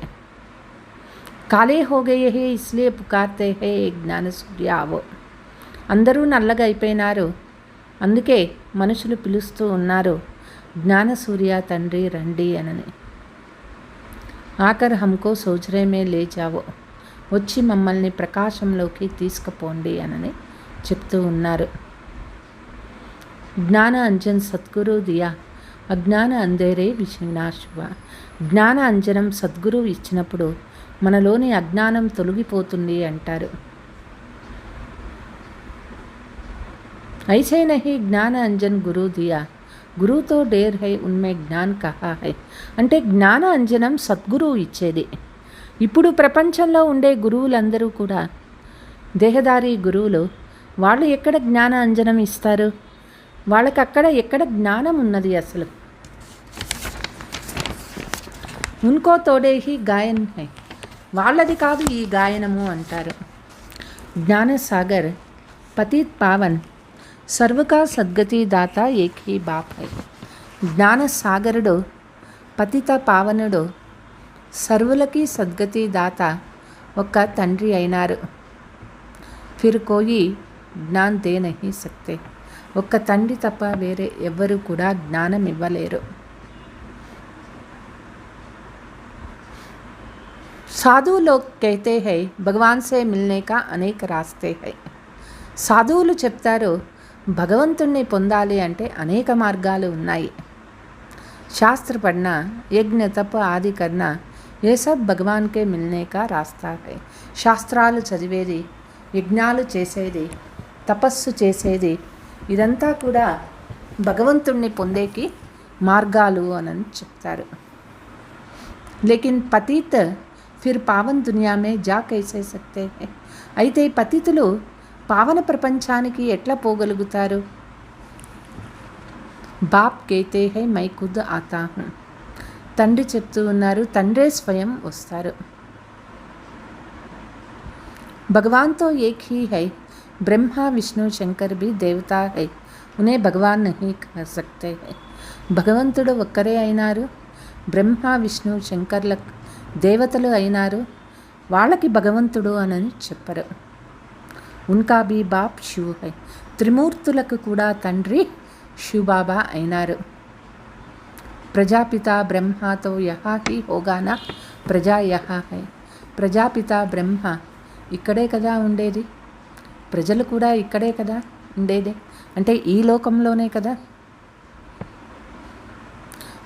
కాలే హో గయే హే ఇస్లియే పుకార్తే హే జ్ఞాన సూర్య ఆవో. అందరూ నల్లగా అయిపోయినారు, అందుకే మనుషులు పిలుస్తూ ఉన్నారు జ్ఞాన సూర్య తండ్రి రండి అనని. ఆకర్ హమ్కో సోజరే మే లే జావో. వచ్చి మమ్మల్ని ప్రకాశంలోకి తీసుకుపోండి అనని చెప్తూ ఉన్నారు. జ్ఞాన అంజన్ సద్గురు దియా, అజ్ఞాన అంధేరే వినాశువ. జ్ఞాన అంజనం సద్గురు ఇచ్చినప్పుడు మనలోని అజ్ఞానం తొలగిపోతుంది అంటారు. ఐసే నహీ జ్ఞాన అంజన్ గురు దియా, గురుతో డేర్ హై ఉన్మే జ్ఞాన్ కహా హై. అంటే జ్ఞాన అంజనం సద్గురువు ఇచ్చేది. ఇప్పుడు ప్రపంచంలో ఉండే గురువులందరూ కూడా దేహదారి గురువులు. వాళ్ళు ఎక్కడ జ్ఞాన అంజనం ఇస్తారు? వాళ్ళకి అక్కడ ఎక్కడ జ్ఞానం ఉన్నది అసలు? ఉన్కో తోడే హీ గాయన్ హై, వాళ్ళది కాదు ఈ గాయనము అంటారు. జ్ఞానసాగర్ పతిత్ పావన్ సర్వకా సద్గతి దాత ఏక్ హీ బాప్ హై. జ్ఞానసాగరుడు పతిత పావనుడు సర్వులకి సద్గతి దాత ఒక్క తండ్రి అయినారు. ఫిర్ కోయి జ్ఞాన్ దే నహీ సక్తే. ఒక్క తండ్రి తప్ప వేరే ఎవ్వరూ కూడా జ్ఞానం ఇవ్వలేరు. సాధు లోగ్ कहते हैं భగవాన్ సే మిల్నే కా అనేక రాస్తే హై. సాధువులు చెప్తారు భగవంతుణ్ణి పొందాలి అంటే అనేక మార్గాలు ఉన్నాయి. శాస్త్ర పढ़ना, యజ్ఞ తప ఆది కర్నా, ఏ సబ్ భగవాన్ కే మిల్నే కా రాస్తా హై. శాస్త్రాలు చదివేది, యజ్ఞాలు చేసేది, తపస్సు చేసేది, ఇదంతా కూడా భగవంతుణ్ణి పొందేకి మార్గాలు అని చెప్తారు. లేకిన్ పతిత్ ఫిర్ పావన్ దునియా మే జా కైసే సక్తే హై. అయితే పతితులు పావన ప్రపంచానికి ఎట్లా పోగలుగుతారు? బాప్ కేతే హై మై ఖుద్ ఆతా హూँ. తండ్రి చెప్తూ ఉన్నారు, తండ్రే స్వయం వస్తారు. భగవాన్ తో ఏక్ హీ హై, బ్రహ్మ విష్ణు శంకర్ భీ దేవతా హై, ఉనే భగవాన్ నహీ కహ సక్తే హై. భగవంతుడు ఒక్కరే అయినారు, బ్రహ్మ విష్ణు శంకర్ల దేవతలు అయినారు, వాళ్ళకి భగవంతుడు అని చెప్పరు. ఉన్కా భీ బాప్ శివ్ హై, త్రిమూర్తులకు కూడా తండ్రి శివబాబా అయినారు. ప్రజాపిత బ్రహ్మతో యహా హీ హోగానా, ప్రజా యహా హై. ప్రజాపిత బ్రహ్మ ఇక్కడే కదా ఉండేది, ప్రజలు కూడా ఇక్కడే కదా ఉండేది, అంటే ఈ లోకంలోనే కదా.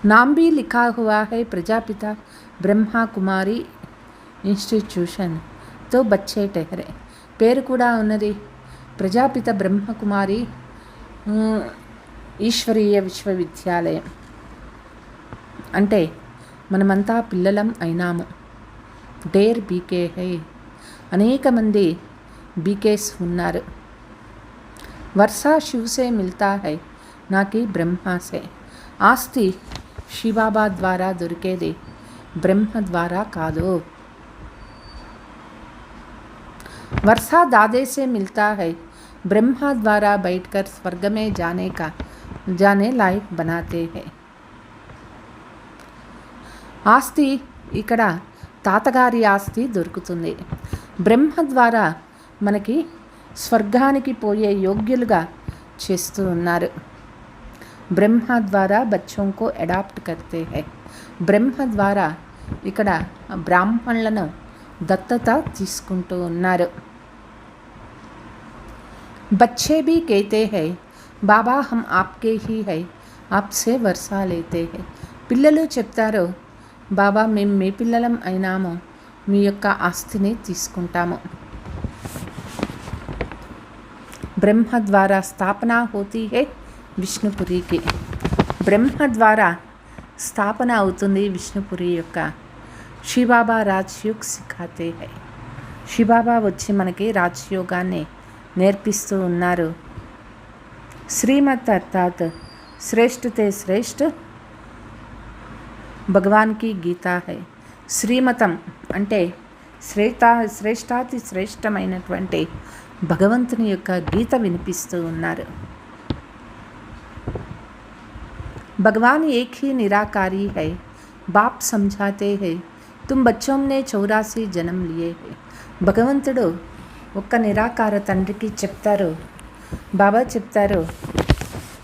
नाम भी लिखा हुआ है प्रजापिता ब्रह्मा कुमारी इंस्टीट्यूशन तो बच्चे ठहरे. పేరు కూడా ఉన్నది ప్రజాపిత బ్రహ్మకుమారి ఈశ్వరీయ విశ్వవిద్యాలయం. అంటే మనమంతా పిల్లలం అయినాము. డేర్ బీకే హై, అనేక మంది బీకేస్ ఉన్నారు. వర్షా శివసే మిల్తా హై, నాకి బ్రహ్మాసే. ఆస్తి శివబాబా ద్వారా దొరికేది, బ్రహ్మ ద్వారా కాదు. वर्षा दादे से मिलता है, ब्रह्मा द्वारा बैठकर स्वर्ग में जाने लायक बनाते हैं. ఆస్తి ఇక్కడ తాతగారి ఆస్తి దొరుకుతుంది, బ్రహ్మ ద్వారా మనకి స్వర్గానికి పోయే యోగ్యులుగా చేస్తూ ఉన్నారు. బ్రహ్మ ద్వారా బచ్చోं को అడాప్ట్ करते हैं. బ్రహ్మ ద్వారా ఇక్కడ బ్రాహ్మణులను దత్తత తీసుకుంటూ ఉన్నారు. बच्चे भी कहते हैं బాబా हम आपके ही है, आपसे वर्षा लेते हैं. పిల్లలు చెప్తారు, బాబా మేము మీ పిల్లలం అయినాము, మీ యొక్క ఆస్తిని తీసుకుంటాము. బ్రహ్మ ద్వారా స్థాపన హోతీ హై విష్ణుపురికి. బ్రహ్మ ద్వారా స్థాపన అవుతుంది విష్ణుపురి యొక్క. శివబాబా రాజయోగ్ సిఖాతే హై. శివబాబా వచ్చి మనకి రాజయోగాన్ని నేర్పిస్తూ ఉన్నారు. శ్రీమత్ అర్థాత్ శ్రేష్ఠతే శ్రేష్ఠ భగవాన్ కి గీతా హై. శ్రీమతం అంటే శ్రేష్టాతి శ్రేష్టమైనటువంటి భగవంతుని యొక్క గీత వినిపిస్తూ ఉన్నారు. भगवान एक ही निराकारी है, बाप समझाते हैं तुम बच्चों ने 84 जन्म लिए हैं. భగవంతుడు ఒక్క నిరాకార తండ్రికి చెప్తారు, బాబా చెప్తారు,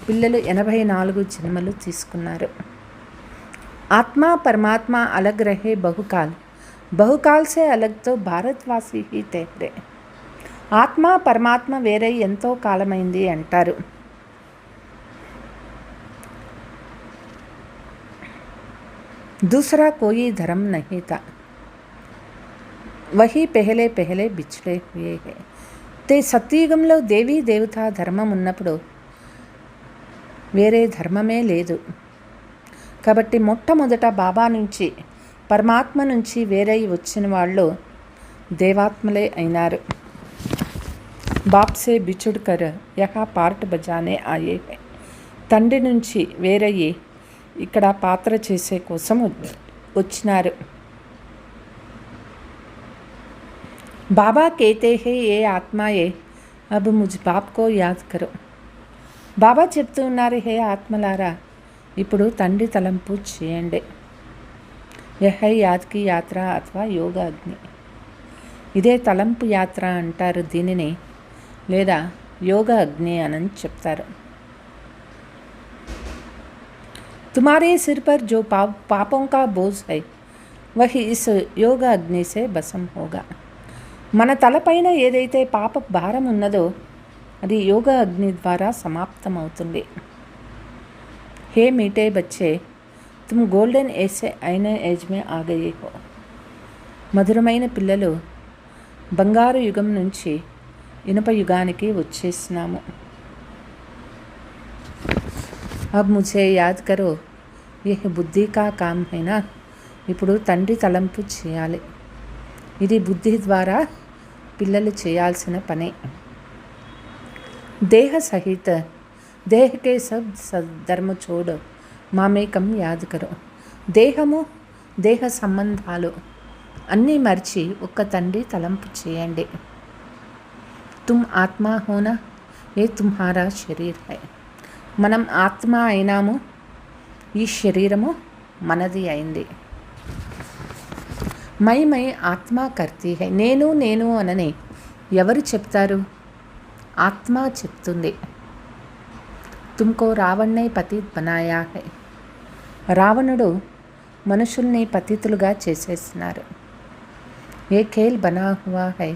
పిల్లలు 84 జన్మలు తీసుకున్నారు. ఆత్మ పరమాత్మ అలగ్ రహే బహుకాల్, బహుకాల్ సే అలగ్ తో భారత్వాసి హీ తేహ్రే. ఆత్మ పరమాత్మ వేరే ఎంతో కాలమైంది అంటారు. दूसरा कोई धर्म नहीं था, वही पहले पहले बिछड़े हुए है. ते సత్యయుగంలో దేవీ దేవత ధర్మం ఉన్నప్పుడు వేరే ధర్మమే లేదు. కాబట్టి మొట్టమొదట బాబా నుంచి పరమాత్మ నుంచి వేరే వచ్చిన వాళ్ళు దేవాత్మలే అయినారు. బాప్ సే బిచుడ్ కర్ యహా పార్ట్ బజానే ఆయే హై. తండ్రి నుంచి వేరయ్యి ఇక్కడ పాత్ర చేసే కోసం వచ్చినారు. బాబా కేతే హే ఏ ఆత్మాయే అబ్ ముజ్ బాప్ కో యాద్ కరో. బాబా చెప్తూ ఉన్నారు, హే ఆత్మలారా ఇప్పుడు తండ్రి తలంపు చేయండి. యహై యాద్కి యాత్ర అథవా యోగ అగ్ని. ఇదే తలంపు యాత్ర అంటారు దీనిని, లేదా యోగ అగ్ని అని చెప్తారు. तुम्हारे सिर पर जो पापों का बोझ है वही इस యోగ అగ్ని से భసం होगा. మన తలపైన ఏదైతే పాప భారం ఉన్నదో అది యోగ అగ్ని ద్వారా సమాప్తమవుతుంది. హే మీటే బచ్చే తుమ్ గోల్డెన్ ఏసే అయిన ఏజ్ మే ఆ గయే హో. మధురమైన పిల్లలు, బంగారు యుగం నుంచి ఇనుప యుగానికి వచ్చేసినాము. अब मुझे याद करो यह బుద్ధి కా కామ్ హైనా. ఇప్పుడు తండ్రి తలంపు చేయాలి, ఇది బుద్ధి ద్వారా పిల్లలు చేయాల్సిన పని. దేహ సహిత దేహ కే సబ్ ధర్మ చోడో మామేకం యాద్ కరో. దేహము, దేహ సంబంధాలు అన్నీ మర్చి ఒక్క తండ్రి తలంపు చేయండి. తుమ్ ఆత్మా హోనా, ఏ తుమ్హారా శరీర్ హై. మనం ఆత్మ అయినాము, ఈ శరీరము మనది అయింది. మై ఆత్మ కర్తీ హై. నేను నేను అనని ఎవరు చెప్తారు? ఆత్మ చెప్తుంది. తుమ్కో రావణ్ణై పతిత్ బనాయా హై. రావణుడు మనుషుల్ని పతితులుగా చేసేస్తున్నారు. ఏ ఖేల్ బనా హువా హై,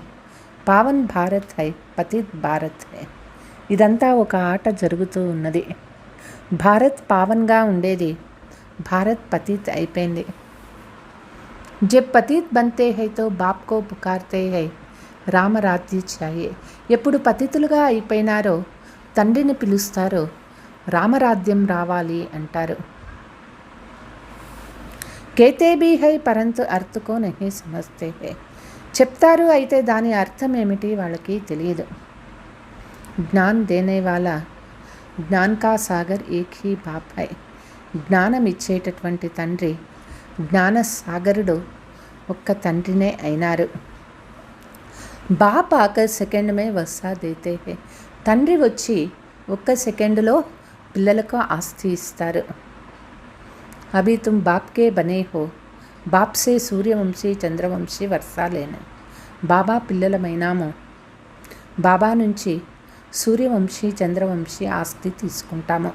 పావన్ భారత్ హై, పతిత్ భారత్ హై. ఇదంతా ఒక ఆట జరుగుతూ ఉన్నది. భారత్ పావన్గా ఉండేది, భారత్ పతిత్ అయిపోయింది. జబ్ పతిత్ బంతే హై తో బాప్ కో పుకార్తే హై, రామరాజ్య చాయే. ఎప్పుడు పతితులుగా అయిపోయినారో తండ్రిని పిలుస్తారో రామరాజ్యం రావాలి అంటారు. కేతే భీ హై పరంతు అర్థకో నహీ సమజ్తే హై. చెప్తారు, అయితే దాని అర్థం ఏమిటి వాళ్ళకి తెలియదు. జ్ఞాన్ దేనే వాలా జ్ఞాన్ కా సాగర్ ఏక్ హీ బాప్ హై. జ్ఞానం ఇచ్చేటటువంటి తండ్రి, జ్ఞాన సాగరుడు ఒక్క తండ్రినే అయినారు. బాప్ ఆకర్ సెకండ్ మే వస్సా దేతే హై. తండ్రి వచ్చి ఒక్క సెకండులో పిల్లలకు ఆస్తి ఇస్తారు. అభి తుమ్ బాప్కే బనే హో, బాప్సే సూర్యవంశీ చంద్రవంశీ వర్షాలేను. బాబా పిల్లలమైనాము, బాబా నుంచి సూర్యవంశీ చంద్రవంశీ ఆస్తి తీసుకుంటాము.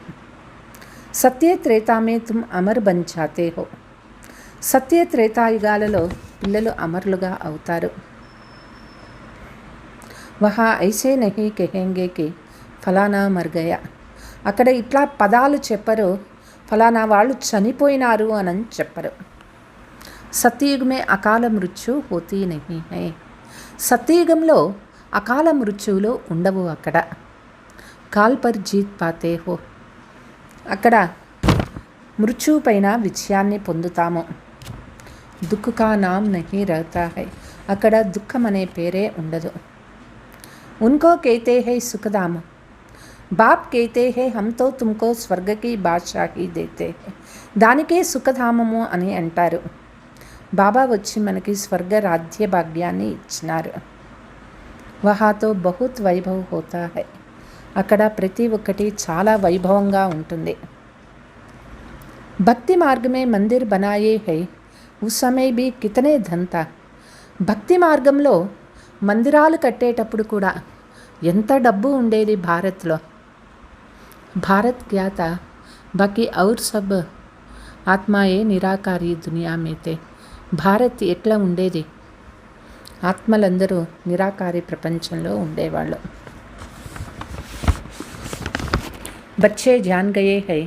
సత్య త్రేతామే తుమ్ అమర్ బన్ జాతే హో. సత్య త్రేతాయుగాలలో పిల్లలు అమరులుగా అవుతారు. వహా ఐసే నహీ కహెంగే కి ఫలానా మర్ గయా. అక్కడ ఇట్లా పదాలు చెప్పరు, ఫలానా వాళ్ళు చనిపోయినారు అని చెప్పరు. సత్యయుగమే అకాల మృత్యు హోతీ నహీ హై. సత్యయుగంలో అకాల మృత్యువులు ఉండవు. అక్కడ కాల్ పర్ జీత్ పాతే హో. అక్కడ మృత్యు పైన విజయాన్ని పొందుతాము. దుఃఖ కా నామ్ నహీ రహతా హై. అక్కడ దుఃఖం అనే పేరే ఉండదు. ఉన్కో కేతే హై సుఖధామ. బాప్ కేతే హై హమ్ తో తుమ్కో స్వర్గకి బాద్షాహీ దేతే హై. దానికే సుఖధామము అని అంటారు. బాబా వచ్చి మనకి స్వర్గ రాజ్య భాగ్యాన్ని ఇచ్చినారు. వహాతో బహుత్ వైభవ్ హోతా హై. అక్కడ ప్రతి ఒక్కటి చాలా వైభవంగా ఉంటుంది. భక్తి మార్గమే మందిర్ బనాయే హై, ఉస్ సమయ భీ కితనే ధన్ థా. భక్తి మార్గంలో మందిరాలు కట్టేటప్పుడు కూడా ఎంత డబ్బు ఉండేది భారత్లో. భారత్ జ్ఞాత బాకీ ఔర్ సబ్ ఆత్మాయే నిరాకారి దునియా మేతే. భారత్ ఎట్లా ఉండేది? ఆత్మలందరూ నిరాకారి ప్రపంచంలో ఉండేవాళ్ళు. బచ్చే జాన్ గయే హై,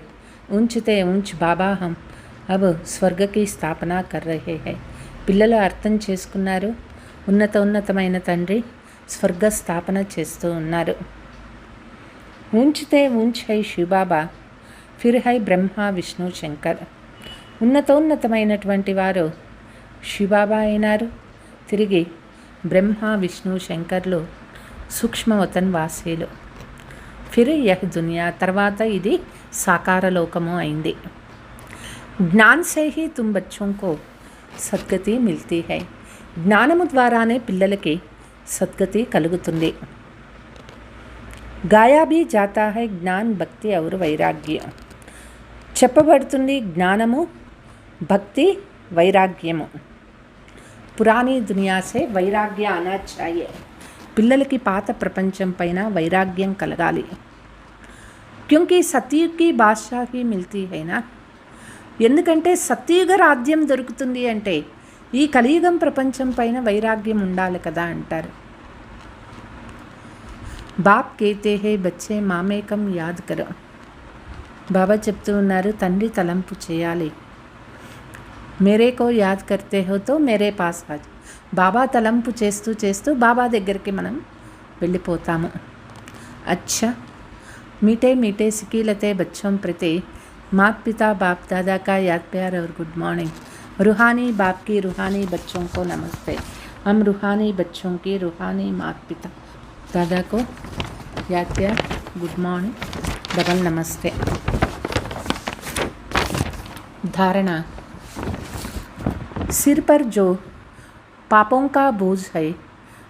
ఊంచితే ఊంచ్ బాబా హమ్ అబ్ స్వర్గకి స్థాపన కర్ రహే హై. పిల్లలు అర్థం చేసుకున్నారు, ఉన్నతమైన తండ్రి స్వర్గ స్థాపన చేస్తూ ఉన్నారు. ఊంచితే ఊంచ్ హై శివబాబా, ఫిర్ హై బ్రహ్మ విష్ణు శంకర్. ఉన్నతమైనటువంటి వారు శివబాబా అయినారు, తిరిగి బ్రహ్మ విష్ణు శంకర్లు సూక్ష్మవతన్ వాసీలు. ఫిర్ యహ్ దునియా, తర్వాత ఇది సాకార లోకము అయింది. జ్ఞాన్ సే హీ తుమ్ బచ్చోం కో సద్గతి మిల్తీ హై. జ్ఞానము ద్వారానే పిల్లలకి సద్గతి కలుగుతుంది. గాయా భీ జాతా హై జ్ఞాన్ భక్తి ఔర్ వైరాగ్య. చెప్పబడుతుంది జ్ఞానము, భక్తి, వైరాగ్యము. పురాణీ దునియా సే వైరాగ్య ఆనా చాయే. పిల్లలకి పాత ప్రపంచం పైన వైరాగ్యం కలగాలి. క్యూంకీ సత్యుగ్కి బాద్షాహీ మిల్తీ హైనా. ఎందుకంటే సత్యుగ రాజ్యం దొరుకుతుంది అంటే ఈ కలియుగం ప్రపంచం పైన వైరాగ్యం ఉండాలి కదా అంటారు. బాప్ కేతే హే బచ్చే మామేకం యాద్ కరో. బాబా చెప్తూ ఉన్నారు, తండ్రి తలంపు చేయాలి. మేరేకో యాద్ కర్తే హో తో మేరే పాస్ ఆజ్. బాబా తలంపు చేస్తూ చేస్తూ బాబా దగ్గరికి మనం వెళ్ళిపోతాము. అచ్చా, మీటే మీటే సికీలతే బచ్చోం ప్రతి माता पिता बाप दादा का याद प्यार और गुड मॉर्निंग. रूहानी बाप की रूहानी बच्चों को नमस्ते. हम रूहानी बच्चों की रूहानी माता पिता दादा को याद प्यार, गुड मॉर्निंग, डबल नमस्ते। धारणा। सिर पर जो पापों का बोझ है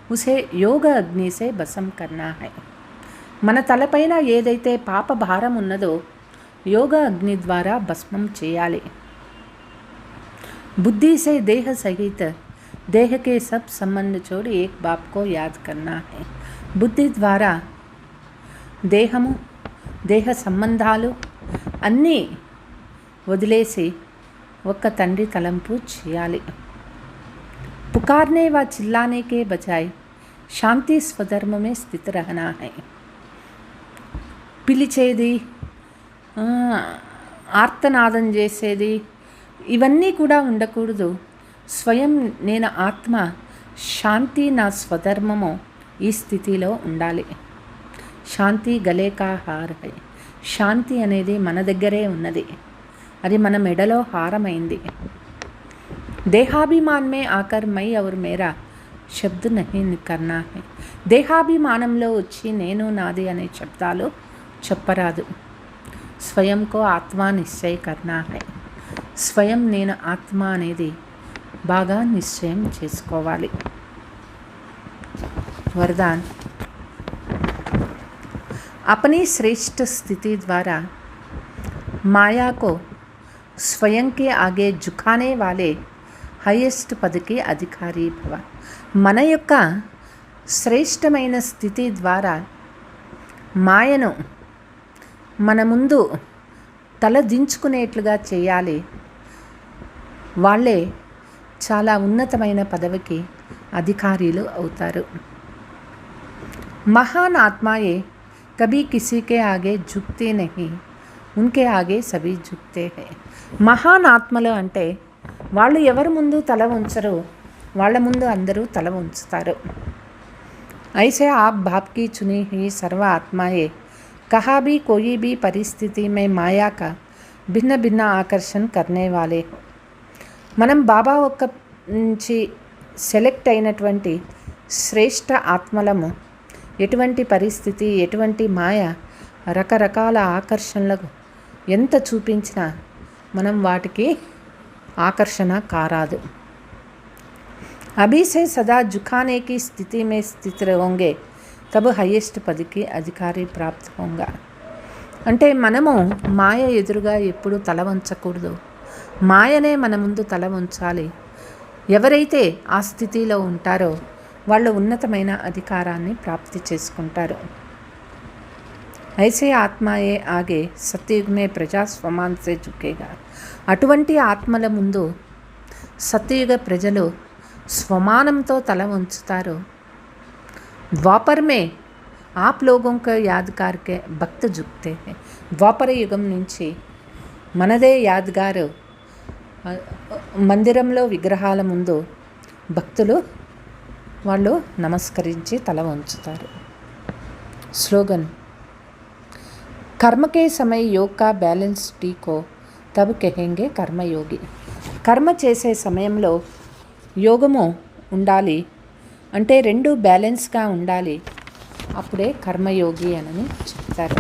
उसे యోగ అగ్ని से భస్म करना है। మన తలపైన ఏదైతే పాప భారం ఉన్నదో యోగ అగ్ని ద్వారా భస్మం చేయాలి। बुद्धि से देह सहित देह के सब संबंध छोड़ एक बाप को याद करना है। బుద్ధి ద్వారా దేహము దేహ సంబంధాలు అన్నీ వదిలేసి ఒక్క తండ్రి తలంపు చేయాలి। पुकारने व चिल्लाने के बजाय शांति स्वधर्म में स्थित रहना है। పిలిచేది ఆర్తనాదం చేసేది ఇవన్నీ కూడా ఉండకూడదు। స్వయం నేను ఆత్మ, శాంతి నా స్వధర్మము, ఈ స్థితిలో ఉండాలి। శాంతి గలే కా హార్ హై। శాంతి అనేది మన దగ్గరే ఉన్నది, అది మన మెడలో హారమైంది। దేహాభిమాన్ మే ఆకర్ మై ఔర్ మేరా శబ్ద నహీ కర్నా హై। దేహాభిమానంలో వచ్చి నేను నాది అనే శబ్దాలు చెప్పరాదు। స్వయంకో ఆత్మ నిశ్చయ కర్నా హై। స్వయం నేను ఆత్మ అనేది బాగా నిశ్చయం చేసుకోవాలి। वरदान। अपनी श्रेष्ठ स्थिति द्वारा माया को स्वयं के आगे झुकाने वाले హైయెస్ట్ పదకి అధికారి భవ। మన యొక్క శ్రేష్టమైన స్థితి ద్వారా మాయను మన ముందు తల దించుకునేట్లుగా చేయాలి। వాళ్ళే చాలా ఉన్నతమైన పదవికి అధికారులు అవుతారు। మహాన్ ఆత్మాయే కభీ కిసీ కే ఆగే झुकते नहीं, उनके आगे सभी झुकते हैं। మహాన్ ఆత్మలు అంటే వాళ్ళు ఎవరి ముందు తల ఉంచరు, వాళ్ళ ముందు అందరూ తల ఉంచుతారు। ऐसे आप बाप की चुनी हुई सर्व आत्माएं कहाँ भी कोई भी परिस्थिति में माया का भिन्न भिन्न आकर्षण करने वाले हो। మనం బాబా ఒక్క నుంచి సెలెక్ట్ అయినటువంటి శ్రేష్ఠ ఆత్మలము ఎటువంటి పరిస్థితి, ఎటువంటి మాయ, రకరకాల ఆకర్షణలకు ఎంత చూపించినా మనం వాటికి ఆకర్షణ కారాదు। अभी से सदा झुकाने की स्थिति में स्थित रहोगे तब हाईएस्ट पद की अधिकारी प्राप्त होगा। అంటే మనము మాయ ఎదురుగా ఎప్పుడు తల వంచకూడదు, మాయనే మన ముందు తల వంచాలి। ఎవరైతే ఆ స్థితిలో ఉంటారో వాళ్ళు ఉన్నతమైన అధికారాన్ని ప్రాప్తి చేసుకుంటారు। ऐसे ఆత్మాయే ఆగే సత్యయుగ మే ప్రజా స్వమాన్ సే झुकेगा। అటువంటి ఆత్మల ముందు సత్యయుగ ప్రజలు స్వమానంతో తల వంచుతారు। ద్వాపర్ మే आप लोगों को याद करके भक्त झुकते हैं। ద్వాపర యుగం నుంచి మనదే యాద్గారు మందిరంలో విగ్రహాల ముందు భక్తులు వాళ్ళు నమస్కరించి తల వంచుతారు। స్లోగన్। कर्म के समय योग का बैलेंस ठीक हो तब कहेंगे कर्मयोगी। కర్మ చేసే సమయంలో యోగము ఉండాలి, అంటే రెండు బ్యాలెన్స్గా ఉండాలి, అప్పుడే కర్మయోగి అని చెప్తారు।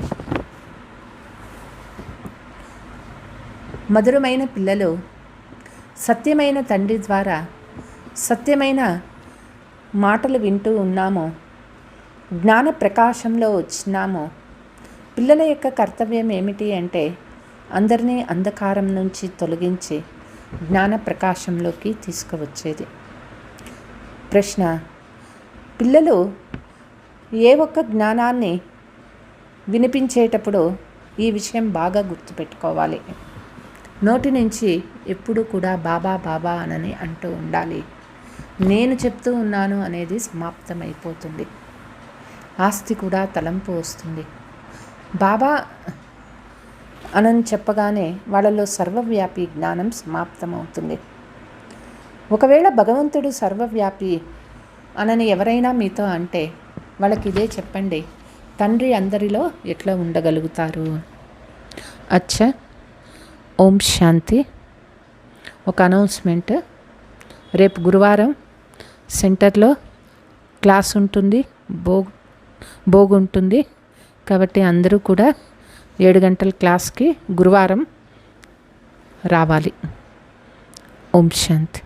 మధురమైన పిల్లలు సత్యమైన తండ్రి ద్వారా సత్యమైన మాటలు వింటూ ఉన్నామో, జ్ఞాన ప్రకాశంలో వచ్చినామో। పిల్లల యొక్క కర్తవ్యం ఏమిటి అంటే అందరినీ అంధకారం నుంచి తొలగించి జ్ఞాన ప్రకాశంలోకి తీసుకువచ్చేది। ప్రశ్న। పిల్లలు ఏ ఒక్క జ్ఞానాన్ని వినిపించేటప్పుడు ఈ విషయం బాగా గుర్తుపెట్టుకోవాలి। నోటి నుంచి ఎప్పుడు కూడా బాబా బాబా అనని అంటూ ఉండాలి। నేను చెప్తూ ఉన్నాను అనేది సమాప్తమైపోతుంది, ఆస్తి కూడా తలంపు వస్తుంది। బాబా అనని చెప్పగానే వాళ్ళలో సర్వవ్యాపి జ్ఞానం సమాప్తమవుతుంది। ఒకవేళ భగవంతుడు సర్వవ్యాపి అనని ఎవరైనా మీతో అంటే వాళ్ళకి ఇదే చెప్పండి, తండ్రి అందరిలో ఎట్లా ఉండగలుగుతారు? అచ్చా, ఓం శాంతి। ఒక అనౌన్స్మెంట్, రేపు గురువారం సెంటర్లో క్లాస్ ఉంటుంది, భోగ్ ఉంటుంది, కాబట్టి అందరూ కూడా 7 గంటల క్లాస్కి గురువారం రావాలి. ఓం శాంతి.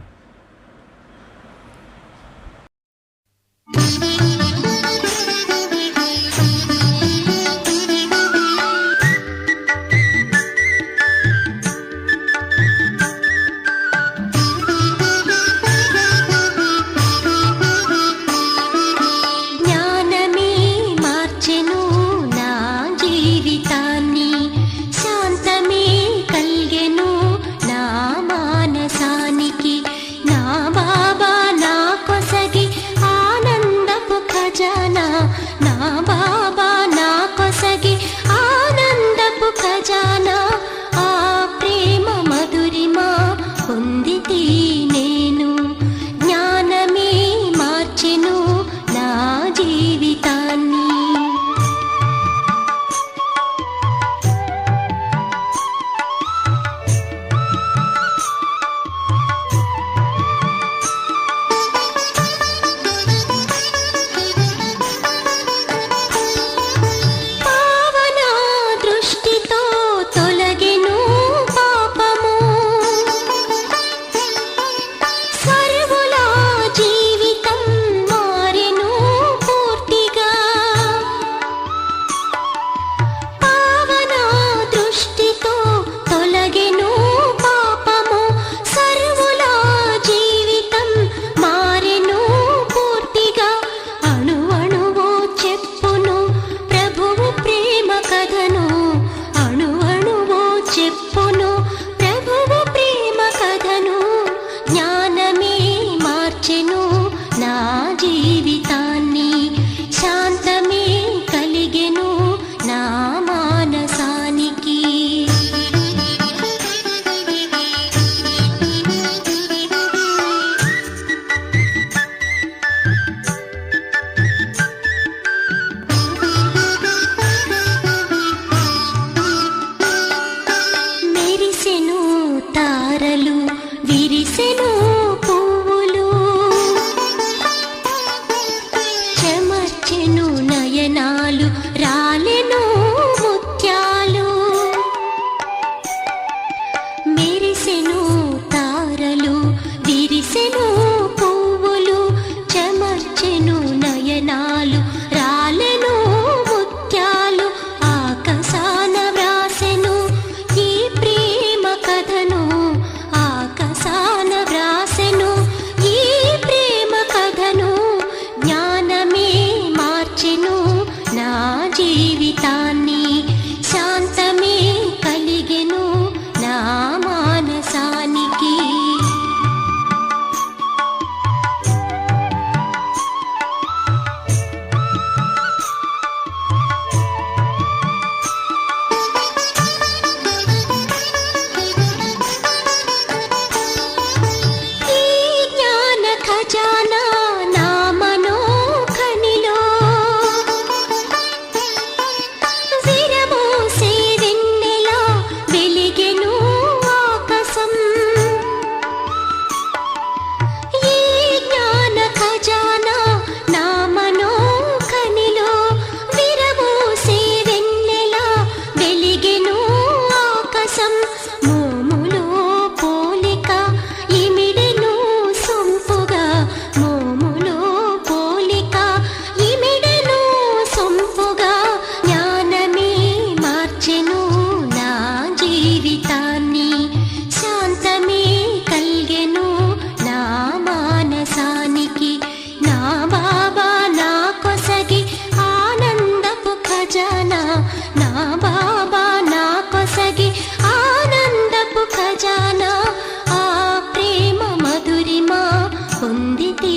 పొందితి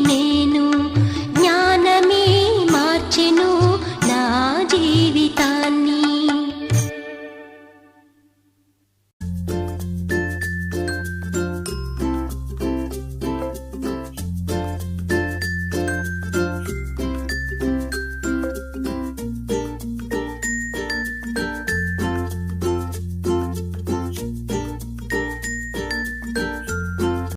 నేను